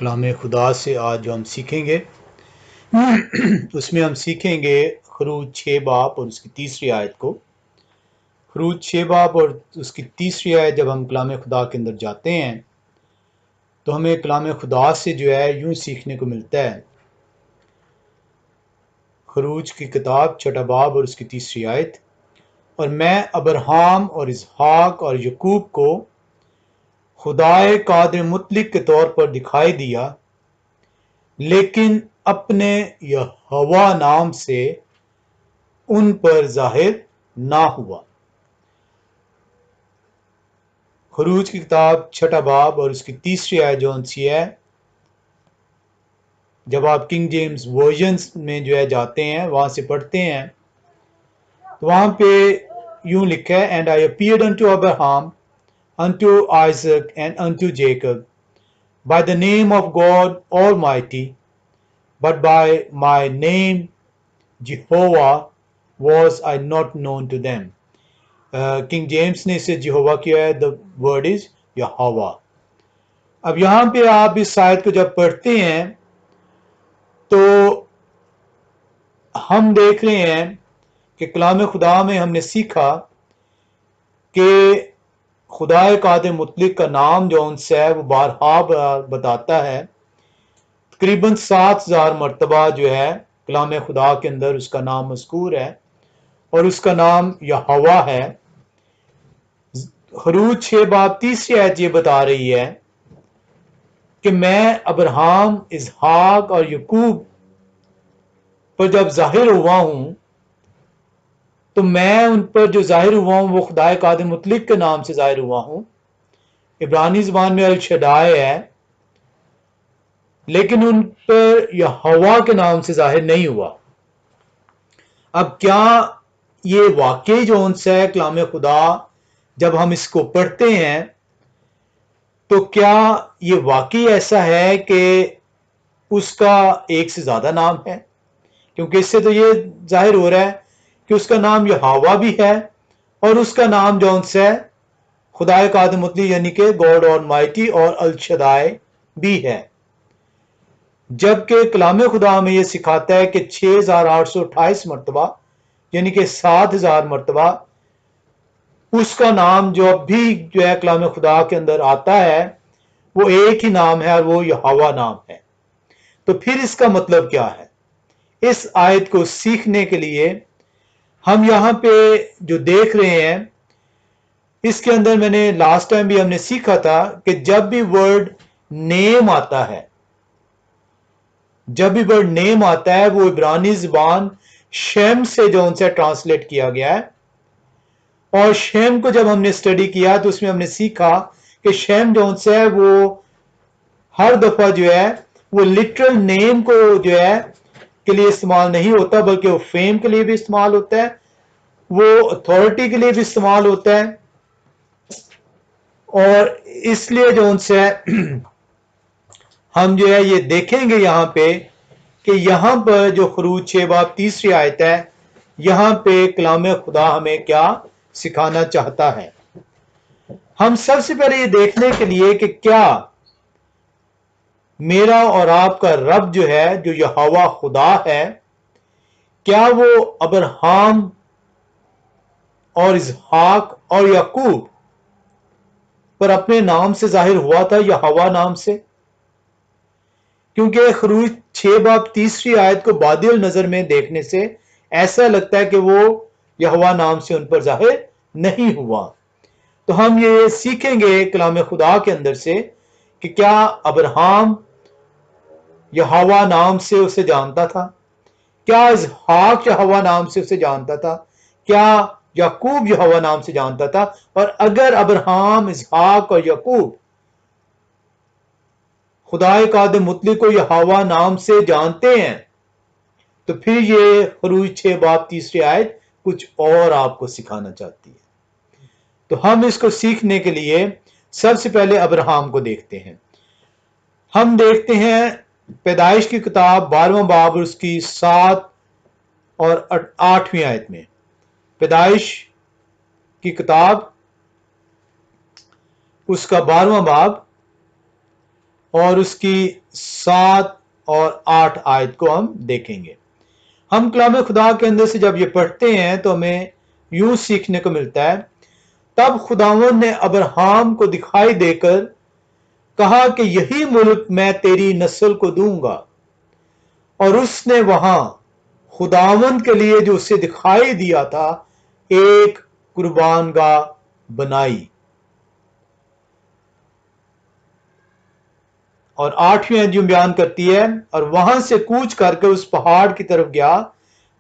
کلام خدا سے آج جو ہم سیکھیں گے اس میں ہم سیکھیں گے خروج 6 باب اور اس کی تیسری آیت کو۔ خروج 6 باب اور اس کی تیسری آیت جب ہم کلام خدا کے اندر جاتے ہیں تو ہمیں کلام خدا سے جو ہے یوں سیکھنے کو ملتا ہے۔ خروج کی کتاب 6 باب اور اس کی تیسری آیت، اور میں ابراہام اور اسحاق اور یعقوب کو خدائے قادر مطلق کے طور پر دکھائی دیا، لیکن اپنے یہوہ نام سے ان پر ظاہر نہ ہوا۔ خروج کی کتاب 6 باب اور اس کی تیسری آیت جو سی ہے، جب آپ کنگ جیمز ورژنز میں جو ہے جاتے ہیں وہاں سے پڑھتے ہیں تو وہاں پہ یوں لکھا ہے، and I appeared into Abraham unto Isaac and unto Jacob by the name of God Almighty, but by my name Jehovah was I not known to them. King James نے اسے جہوہ کیا ہے، the word is یہوہ۔ اب یہاں پہ آپ اس آیت کو جب پڑھتے ہیں تو ہم دیکھ رہے ہیں کہ کلام خدا میں ہم نے سیکھا کہ خدا قادر مطلق کا نام جو ان سے ہے وہ بارہا بتاتا ہے، تقریباً 7000 مرتبہ جو ہے کلام خدا کے اندر اس کا نام مذکور ہے اور اس کا نام یہوہ ہے۔ خروج 6 باب تیسری آیت یہ بتا رہی ہے کہ میں ابراہم، اسحاق اور یعقوب پر جب ظاہر ہوا ہوں تو میں ان پر جو ظاہر ہوا ہوں وہ خدا قادر مطلق کے نام سے ظاہر ہوا ہوں۔ عبرانی زبان میں الشدائے ہے، لیکن ان پر یہوہ کے نام سے ظاہر نہیں ہوا۔ اب کیا یہ واقعی جو ان سے ہے کلام خدا جب ہم اس کو پڑھتے ہیں تو کیا یہ واقعی ایسا ہے کہ اس کا ایک سے زیادہ نام ہے؟ کیونکہ اس سے تو یہ ظاہر ہو رہا ہے کہ اس کا نام یہوہ بھی ہے اور اس کا نام جو ان سے خدا قادر مطلق یعنی کہ گاڈ آلمائٹی اور الشدائے بھی ہے، جبکہ کلام خدا ہمیں یہ سکھاتا ہے کہ 6828 مرتبہ یعنی کہ 7000 مرتبہ اس کا نام جو اب بھی جو ہے کلام خدا کے اندر آتا ہے وہ ایک ہی نام ہے اور وہ یہوہ نام ہے۔ تو پھر اس کا مطلب کیا ہے؟ اس آیت کو سیکھنے کے لیے ہم یہاں پہ جو دیکھ رہے ہیں اس کے اندر میں نے لاسٹ ٹائم بھی ہم نے سیکھا تھا کہ جب بھی ورڈ نیم آتا ہے، جب بھی ورڈ نیم آتا ہے وہ عبرانی زبان شیم سے جو ان سے ٹرانسلیٹ کیا گیا ہے، اور شیم کو جب ہم نے اسٹڈی کیا تو اس میں ہم نے سیکھا کہ شیم جو ان سے ہے وہ ہر دفعہ جو ہے وہ لٹرل نیم کو جو ہے کے لیے استعمال نہیں ہوتا، بلکہ وہ فیم کے لیے بھی استعمال ہوتا ہے، وہ اتھارٹی کے لیے بھی استعمال ہوتا ہے، اور اس لیے جو ان سے ہم جو ہے یہ دیکھیں گے یہاں پہ کہ یہاں پر جو خروج 6 باب تیسری آیت ہے یہاں پہ کلام خدا ہمیں کیا سکھانا چاہتا ہے۔ ہم سب سے پہلے یہ دیکھنے کے لیے کہ کیا میرا اور آپ کا رب جو ہے جو یہوہ خدا ہے، کیا وہ ابراہم اور اسحاق اور یعقوب پر اپنے نام سے ظاہر ہوا تھا، یہوہ نام سے؟ کیونکہ خروج 6 باب تیسری آیت کو بادی نظر میں دیکھنے سے ایسا لگتا ہے کہ وہ یہوہ نام سے ان پر ظاہر نہیں ہوا۔ تو ہم یہ سیکھیں گے کلام خدا کے اندر سے کہ کیا ابراہم یہوہ نام سے اسے جانتا تھا؟ کیا اسحاق یہوہ نام سے اسے جانتا تھا؟ کیا یعقوب یہوہ نام سے جانتا تھا؟ اور اگر ابراہم، اسحاق اور یعقوب خدا قادر مطلق کو یہوہ نام سے جانتے ہیں تو پھر یہ خروج 6 باب تیسری آیت کچھ اور آپ کو سکھانا چاہتی ہے۔ تو ہم اس کو سیکھنے کے لیے سب سے پہلے ابراہم کو دیکھتے ہیں۔ ہم دیکھتے ہیں پیدائش کی کتاب 12واں باب اور اس کی 7 اور 8ویں آیت میں۔ پیدائش کی کتاب اس کا 12واں باب اور اس کی 7 اور 8 آیت کو ہم دیکھیں گے. ہم کلام خدا کے اندر سے جب یہ پڑھتے ہیں تو ہمیں یوں سیکھنے کو ملتا ہے. تب خداوند نے ابراہیم کو دکھائی دے کر کہا کہ یہی ملک میں تیری نسل کو دوں گا، اور اس نے وہاں خداوند کے لیے جو اسے دکھائی دیا تھا ایک قربان گاہ بنائی. اور 8ویں جو بیان کرتی ہے، اور وہاں سے کوچ کر کے اس پہاڑ کی طرف گیا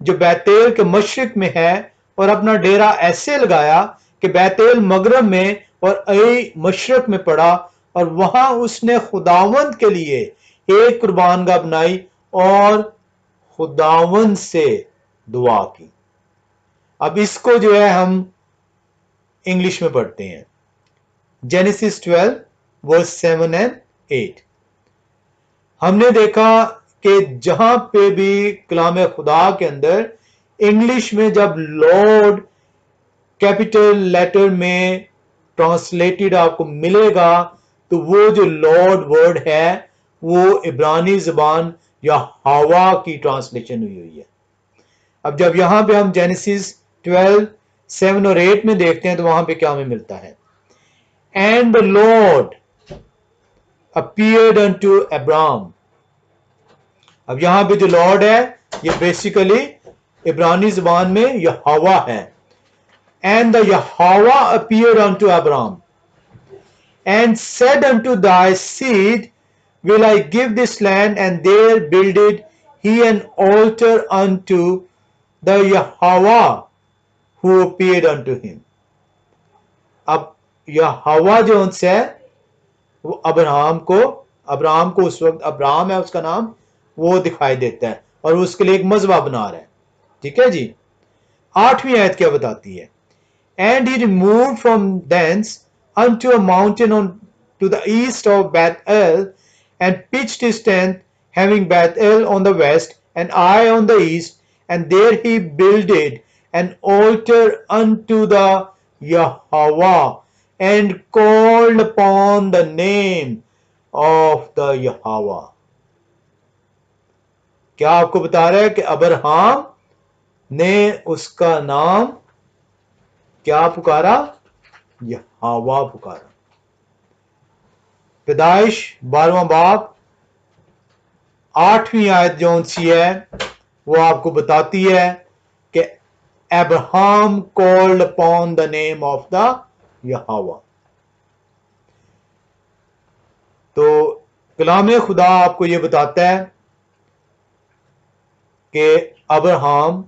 جو بیتیل کے مشرق میں ہے، اور اپنا ڈیرا ایسے لگایا کہ بیتیل مغرب میں اور ای مشرق میں پڑا، اور وہاں اس نے خداوند کے لیے ایک قربان گاہ بنائی اور خداوند سے دعا کی. اب اس کو جو ہے ہم انگلش میں پڑھتے ہیں. Genesis 12 verse 7 and 8. ہم نے دیکھا کہ جہاں پہ بھی کلام خدا کے اندر انگلش میں جب لارڈ کیپٹل لیٹر میں ٹرانسلیٹڈ آپ کو ملے گا تو وہ جو لارڈ ورڈ ہے وہ عبرانی زبان یا ہوا کی ٹرانسلیشن ہوئی ہے. اب جب یہاں پہ ہم جینیسس 12 7 اور 8 میں دیکھتے ہیں تو وہاں پہ کیا ہمیں ملتا ہے. And the Lord appeared unto Abram. اب یہاں پہ جو لارڈ ہے یہ بیسیکلی عبرانی زبان میں یہوہ ہے. And the Yahweh appeared unto Abram and said unto thy seed will I give this land, and there builded he an altar unto the Yahweh who appeared unto him. اب یہوہ جو ان سے ہے وہ ابراہم کو اس وقت ابراہم ہے اس کا نام، وہ دکھائی دیتا ہے اور اس کے لیے ایک مذبح بنا رہا ہے. ٹھیک ہے جی. 8ویں آیت کیا بتاتی ہے؟ And he removed from thence unto a mountain to the east of Bethel, and pitched his tent, having Bethel on the west and Ai on the east, and there he builded an altar unto the Yahweh, and called upon the name of the Yahweh. کیا آپ کو بتا رہا ہے کہ ابراہیم نے اس کا نام کیا پکارا؟ یہوہ پکارا. پیدائش 12واں باب 8ویں آیت جو سی ہے وہ آپ کو بتاتی ہے کہ Abraham called upon the name of the Yahweh. تو کلام خدا آپ کو یہ بتاتا ہے کہ ابراہیم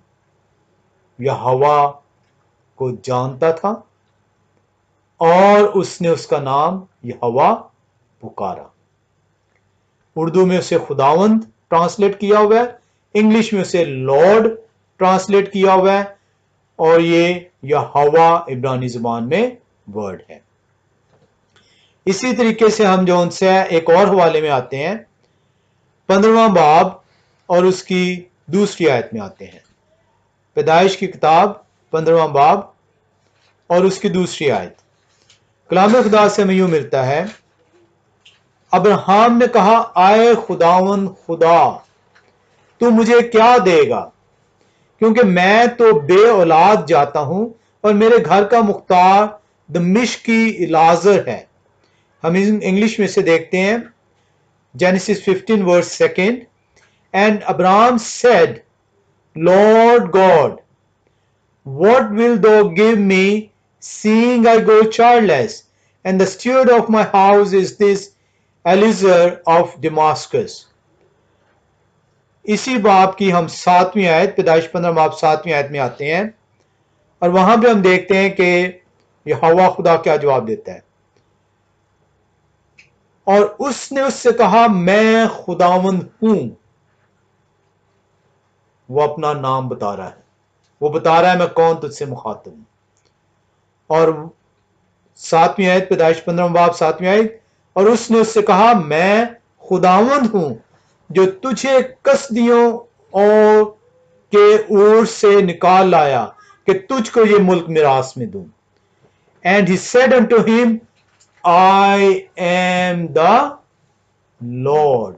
یہوہ کو جانتا تھا اور اس نے اس کا نام یہوہ پکارا. اردو میں اسے خداوند ٹرانسلیٹ کیا ہوا ہے، انگلش میں اسے لارڈ ٹرانسلیٹ کیا ہوا ہے، اور یہ یہوہ عبرانی زبان میں ورڈ ہے. اسی طریقے سے ہم جو ان سے ایک اور حوالے میں آتے ہیں 15واں باب اور اس کی دوسری آیت میں آتے ہیں. پیدائش کی کتاب 15واں باب اور اس کی دوسری آیت. کلام خدا سے ہمیں یوں ملتا ہے، ابراہیم نے کہا آئے خداوند خدا تو مجھے کیا دے گا، کیونکہ میں تو بے اولاد جاتا ہوں اور میرے گھر کا مختار دمشقی الیعازر ہے. ہم انگلش میں سے دیکھتے ہیں Genesis 15 verse 2. And Abram said, Lord God, what wilt thou give me, seeing I go childless, and the steward of my house is this Eliezer of Damascus. اسی باب کی ہم 7ویں آیت، پیدائش 15 باب 7ویں آیت میں آتے ہیں، اور وہاں پہ ہم دیکھتے ہیں کہ یہوہ خدا کیا جواب دیتا ہے. اور اس نے اس سے کہا میں خداوند ہوں. وہ اپنا نام بتا رہا ہے، وہ بتا رہا ہے میں کون تجھ سے مخاطب ہوں. اور 7ویں آیت، پیدائش 15 باب 7ویں آیت، اور اس نے اس سے کہا میں خداوند ہوں جو تجھے کسدیوں اور کے اور سے نکال لایا کہ تجھ کو یہ ملک میراث میں دوں. And he said unto him, I am the Lord.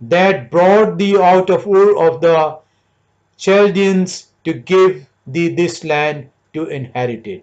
That brought thee out of Ur of the Chaldeans to give thee this land to inherit it।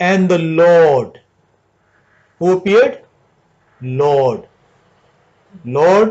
and the Lord who appeared, Lord, Lord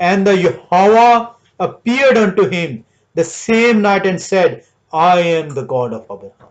and the Yahweh appeared unto him the same night and said, I am the God of Abraham।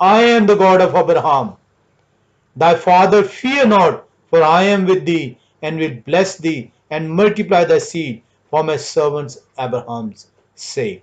I am the God of Abraham, thy father, fear not, for I am with thee and will bless thee and multiply thy seed for my servants Abraham's sake।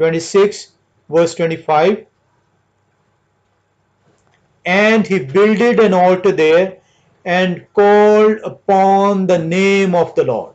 26 verse 25, and he builded an altar there and called upon the name of the Lord।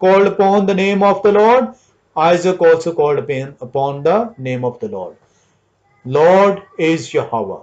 called upon the name of the Lord, Isaac also called upon the name of the Lord। Lord is Yahweh।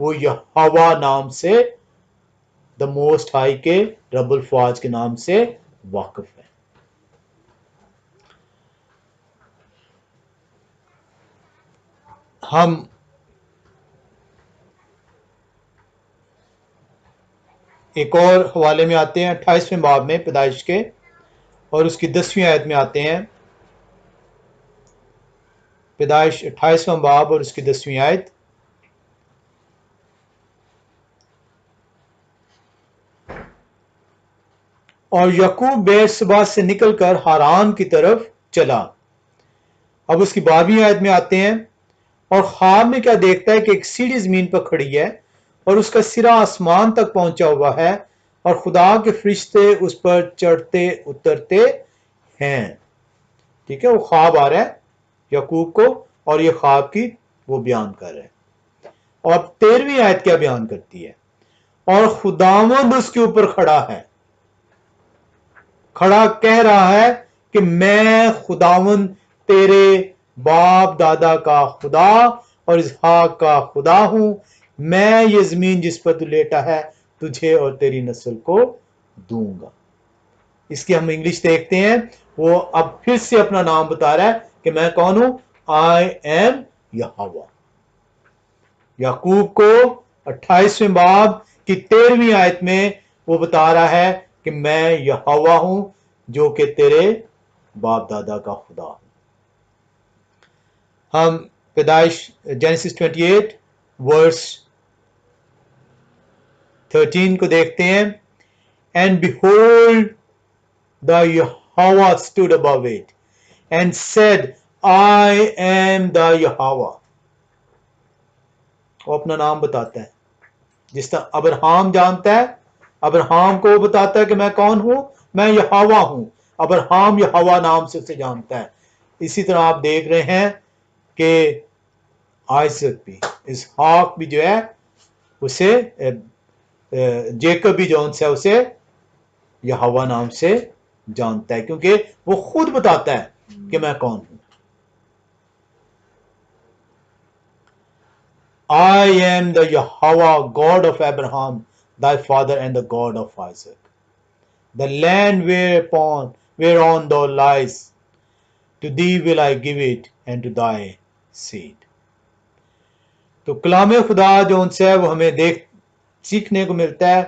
وہ یہوہ نام سے، the most high کے، رب الفواج کے نام سے واقف ہے۔ ہم ایک اور حوالے میں آتے ہیں 28ویں باب میں پیدائش کے، اور اس کی 10ویں آیت میں آتے ہیں۔ پیدائش 28واں باب اور اس کی 10ویں آیت۔ اور یعقوب بیر صبح سے نکل کر ہاران کی طرف چلا۔ اب اس کی 12ویں آیت میں آتے ہیں، اور خواب میں کیا دیکھتا ہے کہ ایک سیڑھی زمین پر کھڑی ہے اور اس کا سرا آسمان تک پہنچا ہوا ہے، اور خدا کے فرشتے اس پر چڑھتے اترتے ہیں۔ ٹھیک ہے، وہ خواب آ رہا ہے یعقوب کو، اور یہ خواب کی وہ بیان کر رہے ہیں۔ اور 13ویں آیت کیا بیان کرتی ہے؟ اور خداوند اس کے اوپر کھڑا ہے، کھڑا کہہ رہا ہے کہ میں خداوند تیرے باپ دادا کا خدا اور اسحاق کا خدا ہوں، میں یہ زمین جس پر تو لیٹا ہے تجھے اور تیری نسل کو دوں گا۔ اس کی ہم انگلش دیکھتے ہیں، وہ اب پھر سے اپنا نام بتا رہا ہے کہ میں کون ہوں، آئی ایم یہوہ۔ یعقوب کو 28ویں باب کی 13ویں آیت میں وہ بتا رہا ہے کہ میں یہوہ ہوں جو کہ تیرے باپ دادا کا خدا ہوں۔ ہم پیدائش جینیسس 28 ورس 13 کو دیکھتے ہیں۔ And behold, the Yahweh stood above it and said, I am the Yahweh۔ وہ اپنا نام بتاتا ہے، جس طرح ابراہم جانتا ہے، ابراہم کو وہ بتاتا ہے کہ میں کون ہوں، میں یہوہ ہوں۔ ابراہم یہوہ نام سے اسے جانتا ہے۔ اسی طرح آپ دیکھ رہے ہیں کہ آئزک بھی، اسحاق بھی جو ہے اسے، جیکب بھی جو ہے اسے یہوہ نام سے جانتا ہے، کیونکہ وہ خود بتاتا ہے کہ میں کون ہوں۔ I am the Yahweh, God of Abraham, thy father, and the God of Isaac. The land whereon thou liest, to thee will I give it, and to thy seed. تو کلام خدا جو ان سے ہے وہ ہمیں سیکھنے کو ملتا ہے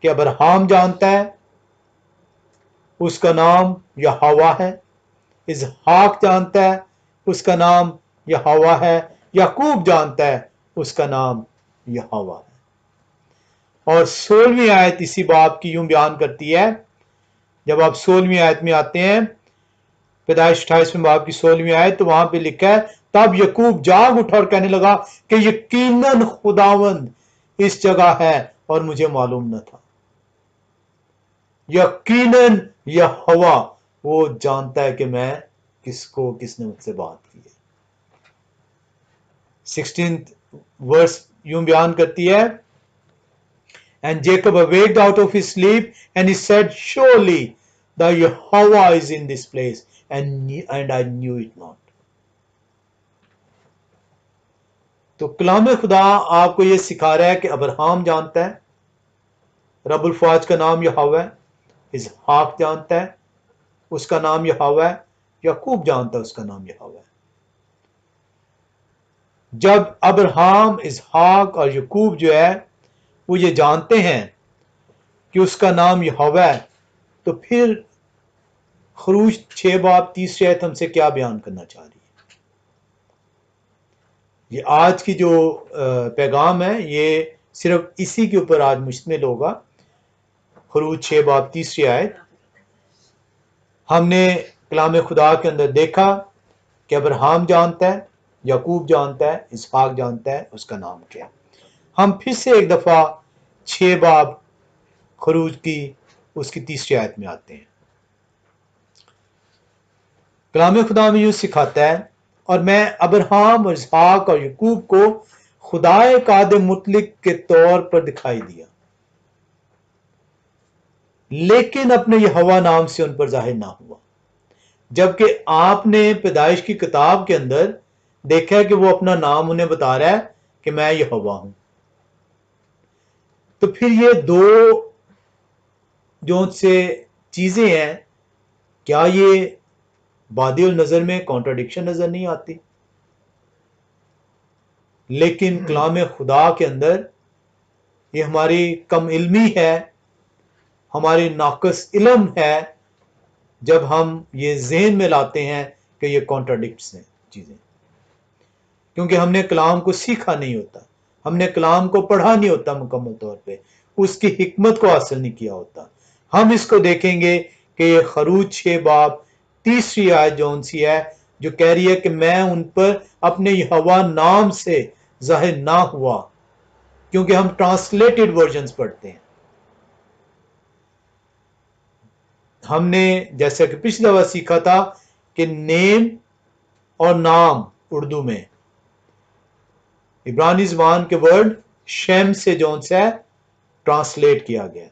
کہ ابراہم جانتا ہے اس کا نام یہوہ ہے، اسحاق جانتا ہے اس کا نام یہوہ ہے، یعقوب جانتا ہے اس کا نام یہوہ ہے۔ اور 16ویں آیت اسی باب کی یوں بیان کرتی ہے، جب آپ 16ویں آیت میں آتے ہیں، پیدائش 28ویں باب کی 16ویں آیت، تو وہاں پہ لکھا ہے، تب یعقوب جاگ اٹھا اور کہنے لگا کہ یقیناً خداوند اس جگہ ہے اور مجھے معلوم نہ تھا۔ یقیناً یہوہ وہ جانتا ہے کہ میں کس نے مجھ سے بات کی ہے۔ 16th verse یوں بیان کرتی ہے، And Jacob awaked out of his sleep, and he said, Surely the Yahweh is in this place, and I knew it not. تو کلام خدا آپ کو یہ سکھا رہا ہے کہ ابراہم جانتا ہے رب الفواج کا نام یہوہ ہے، اسحاق جانتا ہے اس کا نام یہوہ ہے، یعقوب جانتا ہے اس کا نام یہوہ ہے۔ جب ابراہم، اسحاق اور یعقوب جو ہے وہ یہ جانتے ہیں کہ اس کا نام یہوہ ہے، تو پھر خروج 6 باب 30 آیت ہم سے کیا بیان کرنا چاہ رہی ہے؟ یہ آج کی جو پیغام ہے یہ صرف اسی کے اوپر آج مشتمل ہوگا۔ خروج 6 باب 30 آیت ہم نے کلام خدا کے اندر دیکھا کہ ابراہم جانتا ہے، یعقوب جانتا ہے، اسحاق جانتا ہے اس کا نام کیا۔ ہم پھر سے ایک دفعہ 6 باب خروج کی اس کی 30 آیت میں آتے ہیں۔ کلام خدا میں یوں سکھاتا ہے، اور میں ابراہم اور اسحاق اور یعقوب کو خدائے قادر مطلق کے طور پر دکھائی دیا، لیکن اپنے یہوہ نام سے ان پر ظاہر نہ ہوا، جبکہ آپ نے پیدائش کی کتاب کے اندر دیکھا ہے کہ وہ اپنا نام انہیں بتا رہا ہے کہ میں یہوہ ہوں۔ تو پھر یہ دو جو سے چیزیں ہیں، کیا یہ بادی النظر میں کانٹراڈکشن نظر نہیں آتی؟ لیکن کلام خدا کے اندر یہ ہماری کم علمی ہے، ہماری ناقص علم ہے جب ہم یہ ذہن میں لاتے ہیں کہ یہ کانٹراڈکٹس ہیں چیزیں، کیونکہ ہم نے کلام کو سیکھا نہیں ہوتا، ہم نے کلام کو پڑھا نہیں ہوتا مکمل طور پہ، اس کی حکمت کو حاصل نہیں کیا ہوتا۔ ہم اس کو دیکھیں گے کہ یہ خروج 6 باب 3 آیت جون سی ہے جو کہہ رہی ہے کہ میں ان پر اپنے یہوہ نام سے ظاہر نہ ہوا، کیونکہ ہم ٹرانسلیٹڈ ورژنز پڑھتے ہیں۔ ہم نے جیسا کہ پچھلی دفعہ سیکھا تھا کہ نیم اور نام اردو میں عبرانی زبان کے ورڈ شیم سے جون سے ٹرانسلیٹ کیا گیا،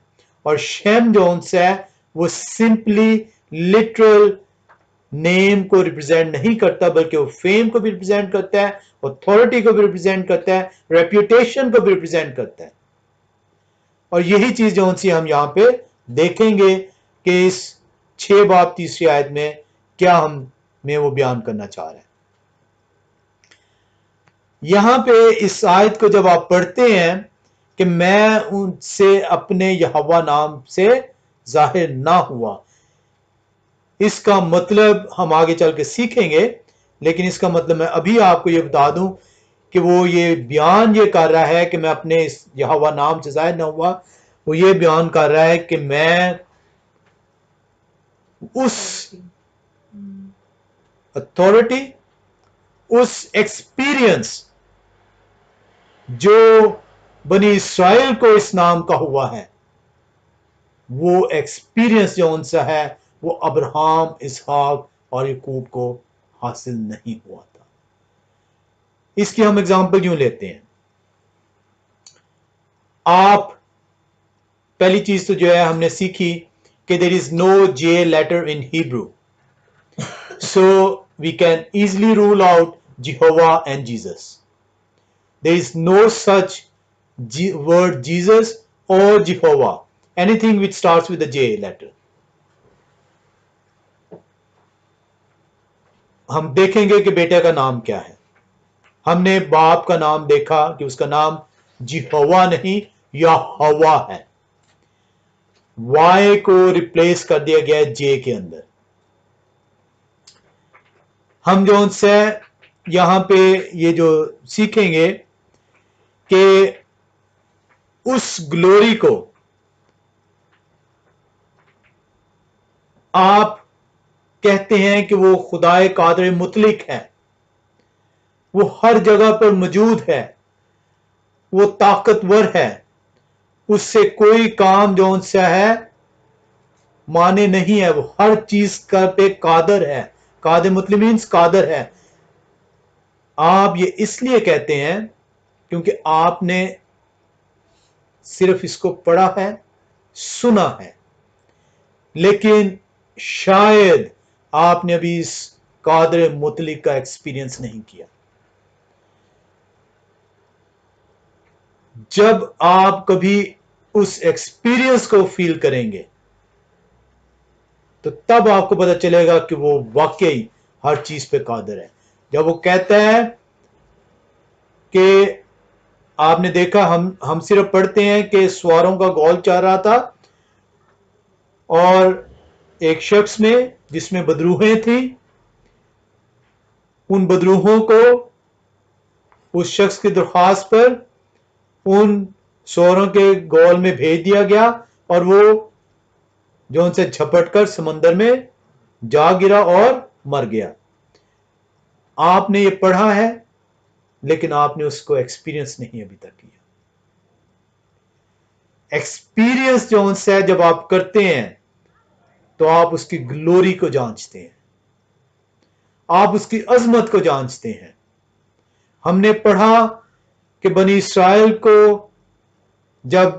اور شیم جون سے وہ سمپلی لٹرل نیم کو ریپرزینٹ نہیں کرتا، بلکہ وہ فیم کو بھی ریپرزینٹ کرتا ہے، اتھارٹی کو بھی ریپرزینٹ کرتا ہے، ریپیوٹیشن کو بھی ریپرزینٹ کرتا ہے۔ اور یہی چیز جون سی ہم یہاں پہ دیکھیں گے کہ اس 6 باب 3 آیت میں کیا ہمیں وہ بیان کرنا چاہ رہے ہیں۔ یہاں پہ اس آیت کو جب آپ پڑھتے ہیں کہ میں ان سے اپنے یہوہ نام سے ظاہر نہ ہوا، اس کا مطلب ہم آگے چل کے سیکھیں گے، لیکن اس کا مطلب میں ابھی آپ کو یہ بتا دوں کہ وہ یہ بیان یہ کر رہا ہے کہ میں اپنے اس یہوہ نام سے ظاہر نہ ہوا، وہ یہ بیان کر رہا ہے کہ میں اس اتھارٹی، اس ایکسپیرینس جو بنی اسرائیل کو اس نام کا ہوا ہے، وہ ایکسپیرینس جو ان سے ہے وہ ابراہم، اسحاق اور یعقوب کو حاصل نہیں ہوا تھا۔ اس کی ہم اگزامپل یوں لیتے ہیں، آپ پہلی چیز تو جو ہے ہم نے سیکھی کہ there is no J letter in Hebrew, so we can easily rule out Jehovah and Jesus. There is no such word Jesus or Jehovah, anything which starts with the J letter. ہم دیکھیں گے کہ بیٹے کا نام کیا ہے۔ ہم نے باپ کا نام دیکھا کہ اس کا نام جیہوہ نہیں یہوہ ہے، وائی کو ریپلیس کر دیا گیا ہے جے کے اندر۔ ہم جو ان سے یہاں پہ یہ جو سیکھیں گے کہ اس گلوری کو آپ کہتے ہیں کہ وہ خدائے قادر مطلق ہے، وہ ہر جگہ پر موجود ہے، وہ طاقتور ہے، اس سے کوئی کام جو ان سے ہے مانے نہیں ہے، وہ ہر چیز کا پہ قادر ہے، قادر مطلق مینس قادر ہے۔ آپ یہ اس لیے کہتے ہیں کیونکہ آپ نے صرف اس کو پڑھا ہے، سنا ہے، لیکن شاید آپ نے ابھی اس قادر مطلق کا ایکسپیرینس نہیں کیا۔ جب آپ کبھی اس ایکسپیرینس کو فیل کریں گے تو تب آپ کو پتہ چلے گا کہ وہ واقعی ہر چیز پہ قادر ہے۔ جب وہ کہتا ہے کہ آپ نے دیکھا ہم صرف پڑھتے ہیں کہ سواروں کا گول چل رہا تھا اور ایک شخص میں جس میں بدروہیں تھیں، ان بدروہوں کو اس شخص کی درخواست پر ان سواروں کے گول میں بھیج دیا گیا اور وہ جو ان سے جھپٹ کر سمندر میں جا گرا اور مر گیا۔ آپ نے یہ پڑھا ہے لیکن آپ نے اس کو ایکسپیرینس نہیں ابھی تک کیا۔ ایکسپیرینس جو ان سے جب آپ کرتے ہیں تو آپ اس کی گلوری کو جانچتے ہیں، آپ اس کی عظمت کو جانچتے ہیں۔ ہم نے پڑھا کہ بنی اسرائیل کو جب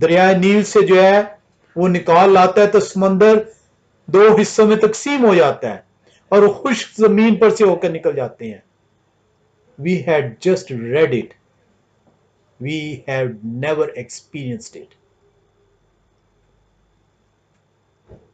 دریائے نیل سے جو ہے وہ نکال لاتا ہے تو سمندر 2 حصوں میں تقسیم ہو جاتا ہے اور وہ خشک زمین پر سے ہو کر نکل جاتے ہیں۔ We had just read it we have never experienced it.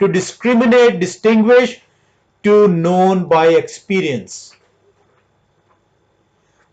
to discriminate, distinguish, to known by experience।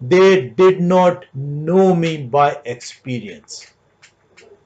they did not know me by experience।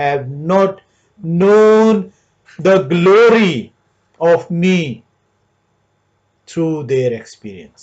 have not known the glory of me through their experience।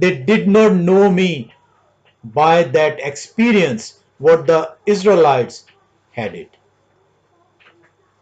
They did not know me by that experience what the Israelites had it।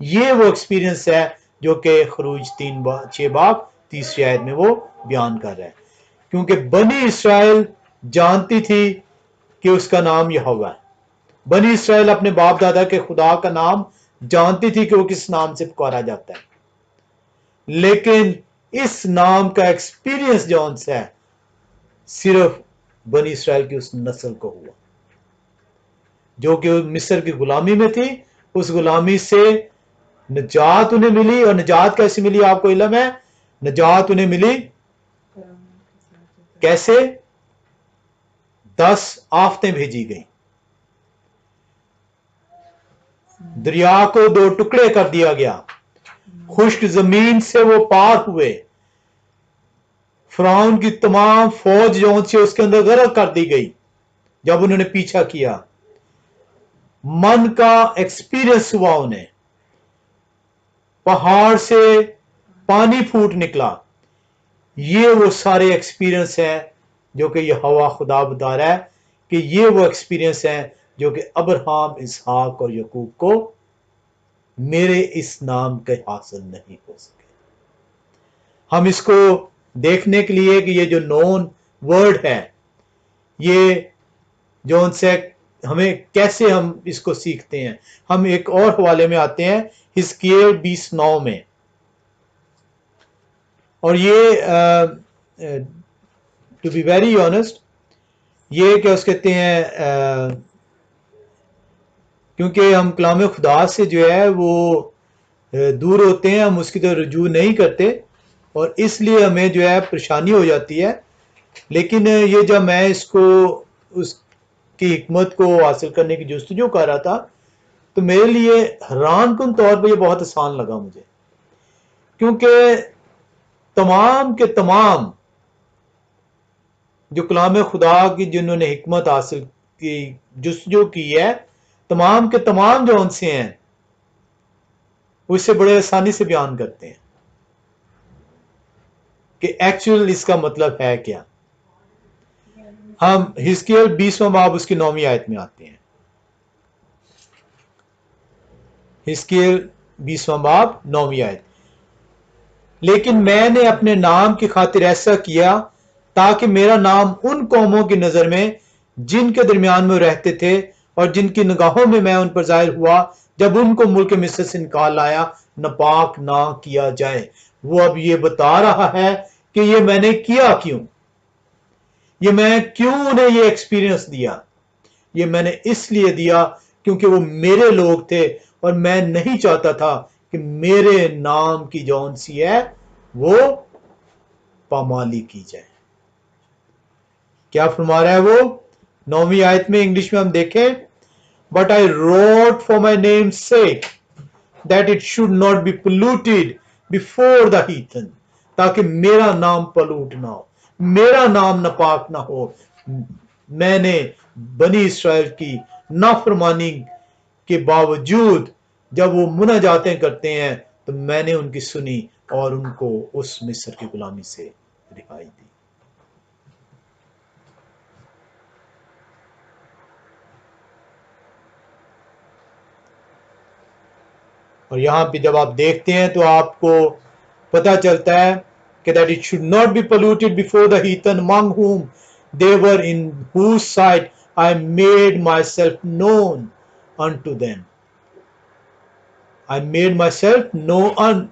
یہ وہ experience ہے جو کہ خروج 6 باب 30 آیت میں وہ بیان کر رہا ہے. کیونکہ بنی اسرائیل جانتی تھی کہ اس کا نام یہوہ ہے. بنی اسرائیل اپنے باپ دادا کے خدا کا نام جانتی تھی کہ وہ کس نام سے پکارا جاتا ہے. لیکن اس نام کا ایکسپیرینس جو ان سے ہے صرف بنی اسرائیل کی اس نسل کو ہوا جو کہ مصر کی غلامی میں تھی. اس غلامی سے نجات انہیں ملی. اور نجات کیسے ملی آپ کو علم ہے؟ نجات انہیں ملی کیسے؟ 10 آفتیں بھیجی گئیں. دریا کو 2 ٹکڑے کر دیا گیا. خشک زمین سے وہ پار ہوئے. فرعون کی تمام فوج جو تھی اس کے اندر غرق کر دی گئی جب انہوں نے پیچھا کیا. من کا ایکسپیرینس ہوا انہیں. پہاڑ سے پانی پھوٹ نکلا. یہ وہ سارے ایکسپیرینس ہیں جو کہ یہوہ خدا بتا رہا ہے کہ یہ وہ ایکسپیرینس ہیں جو کہ ابراہیم، اسحاق اور یعقوب کو میرے اس نام کے حاصل نہیں ہو سکے. ہم اس کو دیکھنے کے لیے کہ یہ جو نون ورڈ ہے یہ جو ان سے ہمیں کیسے ہم اس کو سیکھتے ہیں. ہم ایک اور حوالے میں آتے ہیں حزقیل 20:9 میں. اور یہ ٹو بی ویری آنےسٹ یہ کیا اس کہتے ہیں کیونکہ ہم کلام خدا سے جو ہے وہ دور ہوتے ہیں، ہم اس کی طرف رجوع نہیں کرتے اور اس لیے ہمیں جو ہے پریشانی ہو جاتی ہے. لیکن یہ جب میں اس کو اس کی حکمت کو حاصل کرنے کی جستجو کر رہا تھا تو میرے لیے حیران کن طور پہ یہ بہت آسان لگا مجھے. کیونکہ تمام کے تمام جو کلام خدا کی جنہوں نے حکمت حاصل کی جستجو کی ہے تمام کے تمام جو ان سے ہیں وہ اسے بڑے آسانی سے بیان کرتے ہیں کہ ایکچوئل اس کا مطلب ہے کیا. ہم حزقیل 20واں باب اس کی 9ویں آیت میں آتے ہیں. حزقیل 20واں باب 9ویں آیت. لیکن میں نے اپنے نام کی خاطر ایسا کیا تاکہ میرا نام ان قوموں کی نظر میں جن کے درمیان میں رہتے تھے اور جن کی نگاہوں میں ان پر ظاہر ہوا جب ان کو ملک مصر سے نکال لایا ناپاک نہ کیا جائے. وہ اب یہ بتا رہا ہے کہ یہ میں نے کیا کیوں، یہ میں کیوں انہیں یہ ایکسپیرینس دیا. یہ میں نے اس لیے دیا کیونکہ وہ میرے لوگ تھے اور میں نہیں چاہتا تھا کہ میرے نام کی جون سی ہے وہ پامالی کی جائے. کیا فرما رہا ہے وہ 9ویں آیت میں؟ انگلش میں ہم دیکھیں But I wrote for my name's sake that it should not be polluted before the heathen. تاکہ میرا نام پلوٹ نہ ہو، میرا نام ناپاک نہ ہو. میں نے بنی اسرائیل کی نافرمانی کے باوجود جب وہ مناجاتیں کرتے ہیں تو میں نے ان کی سنی اور ان کو اس مصر کی غلامی سے رہائی دی. اور یہاں پہ جب آپ دیکھتے ہیں تو آپ کو پتہ چلتا ہے کہ that it should not be polluted before the heathen among whom they were, in whose sight I made myself known unto them. I made myself known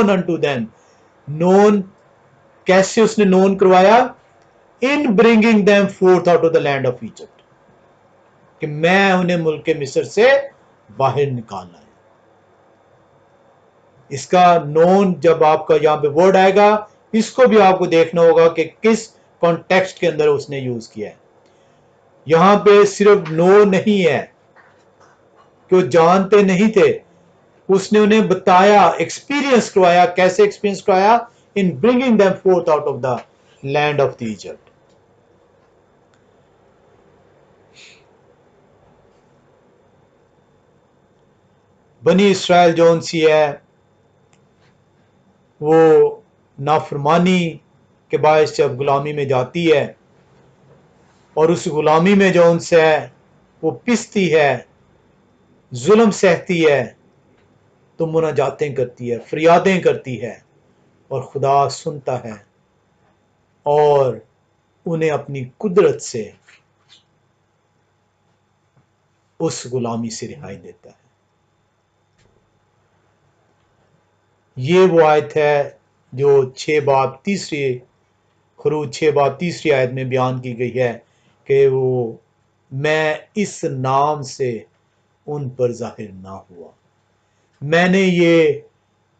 unto them. known کیسے اس نے known کروایا؟ in bringing them forth out of the land of Egypt. کہ میں انہیں ملک مصر سے باہر نکالنا ہے. اس کا نون جب آپ کا یہاں پہ ورڈ آئے گا اس کو بھی آپ کو دیکھنا ہوگا کہ کس کانٹیکسٹ کے اندر اس نے یوز کیا ہے. یہاں پہ صرف نو نہیں ہے کہ وہ جانتے نہیں تھے، اس نے انہیں بتایا، ایکسپیرینس کروایا. کیسے ایکسپیرینس کروایا؟ in bringing them forth out of the land of the Egypt. بنی اسرائیل جو ان سی ہے وہ نافرمانی کے باعث جب غلامی میں جاتی ہے اور اس غلامی میں جو ان سے ہے وہ پستی ہے ظلم سہتی ہے تو مناجاتیں کرتی ہے، فریادیں کرتی ہے، اور خدا سنتا ہے اور انہیں اپنی قدرت سے اس غلامی سے رہائی دیتا ہے۔ یہ وہ آیت ہے جو 6 باب تیسری خروج 6 باب تیسری آیت میں بیان کی گئی ہے کہ وہ میں اس نام سے ان پر ظاہر نہ ہوا، میں نے یہ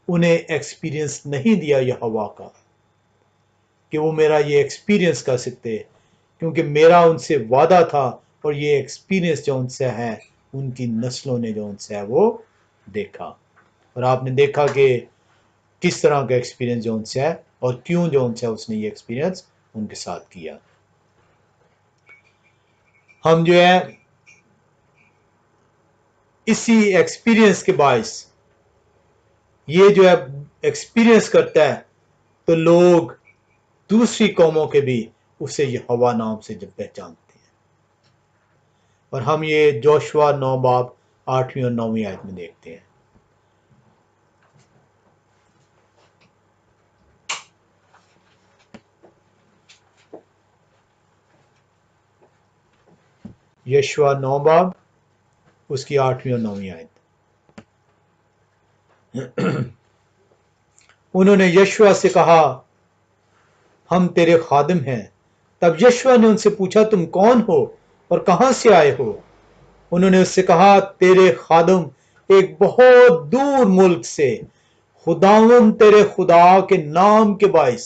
انہیں ایکسپیرینس نہیں دیا یہوہ کا کہ وہ میرا یہ ایکسپیرینس کر سکتے، کیونکہ میرا ان سے وعدہ تھا، اور یہ ایکسپیرینس جو ان سے ہے ان کی نسلوں نے جو ان سے ہے وہ دیکھا۔ اور آپ نے دیکھا کہ کس طرح کا ایکسپیرینس جو ان سے ہے، اور کیوں جو ان سے اس نے یہ ایکسپیرینس ان کے ساتھ کیا۔ ہم جو ہے اسی ایکسپیرینس کے باعث یہ جو ہے ایکسپیرینس کرتا ہے تو لوگ دوسری قوموں کے بھی اسے یہوہ نام سے جب پہچانتے ہیں، اور ہم یہ جوشوا 9 باب 8ویں اور 9ویں آیت میں دیکھتے ہیں۔ یشوا 9 باب اس کی 8ویں اور 9ویں آیت۔ انہوں نے یشوا سے کہا ہم تیرے خادم ہیں۔ تب یشوا نے ان سے پوچھا تم کون ہو اور کہاں سے آئے ہو؟ انہوں نے اس سے کہا تیرے خادم ایک بہت دور ملک سے خداوند تیرے خدا کے نام کے باعث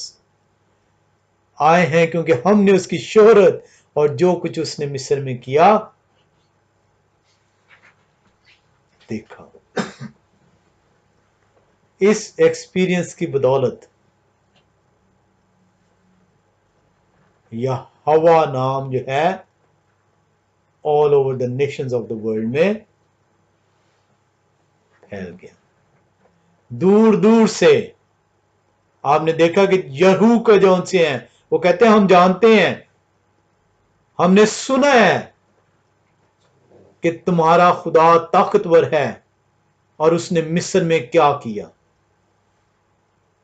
آئے ہیں، کیونکہ ہم نے اس کی شہرت اور جو کچھ اس نے مصر میں کیا دیکھا۔ اس ایکسپیرینس کی بدولت یہوہ نام جو ہے all over the nations of the world میں پھیل گیا، دور دور سے۔ آپ نے دیکھا کہ یہو کا جو ان سے ہیں وہ کہتے ہیں ہم جانتے ہیں، ہم نے سنا ہے کہ تمہارا خدا طاقتور ہے اور اس نے مصر میں کیا کیا۔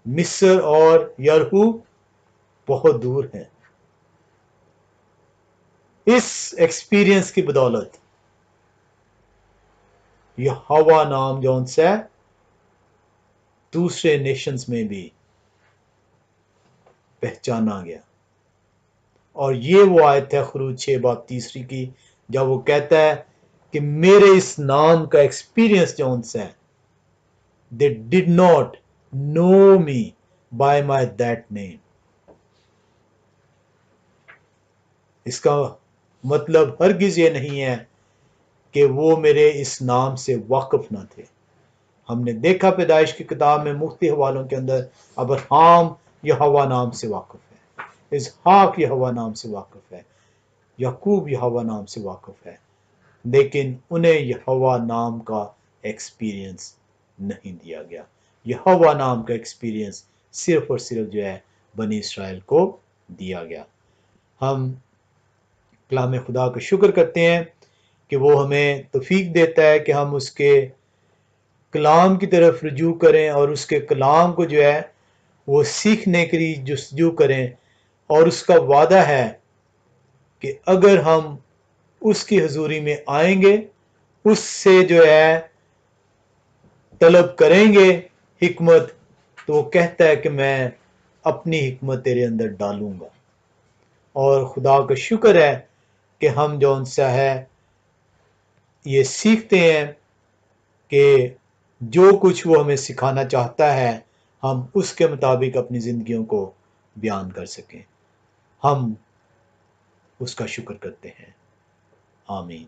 مصر اور یرہو بہت دور ہیں۔ اس ایکسپیرینس کی بدولت یہوہ نام جو ان سے دوسرے نیشنز میں بھی پہچانا گیا، اور یہ وہ آیت ہے خروج 6 باب تیسری کی جب وہ کہتا ہے کہ میرے اس نام کا ایکسپیرینس جو ان سے ہے they did not know me by my that name۔ اس کا مطلب ہرگز یہ نہیں ہے کہ وہ میرے اس نام سے واقف نہ تھے۔ ہم نے دیکھا پیدائش کی کتاب میں مختلف حوالوں کے اندر ابراہیم یہوہ نام سے واقف ہے، اسحاق یہوہ نام سے واقف ہے، یعقوب یہوہ نام سے واقف ہے، لیکن انہیں یہوہ نام کا ایکسپیرینس نہیں دیا گیا۔ یہوہ نام کا ایکسپیرینس صرف اور صرف جو ہے بنی اسرائیل کو دیا گیا۔ ہم کلام خدا کا شکر کرتے ہیں کہ وہ ہمیں توفیق دیتا ہے کہ ہم اس کے کلام کی طرف رجوع کریں اور اس کے کلام کو جو ہے وہ سیکھنے کے لیے جستجو کریں، اور اس کا وعدہ ہے کہ اگر ہم اس کی حضوری میں آئیں گے، اس سے جو ہے طلب کریں گے حکمت، تو وہ کہتا ہے کہ میں اپنی حکمت تیرے اندر ڈالوں گا۔ اور خدا کا شکر ہے کہ ہم جو ان سے ہے یہ سیکھتے ہیں کہ جو کچھ وہ ہمیں سکھانا چاہتا ہے ہم اس کے مطابق اپنی زندگیوں کو بیان کر سکیں۔ ہم اس کا شکر کرتے ہیں۔ آمین۔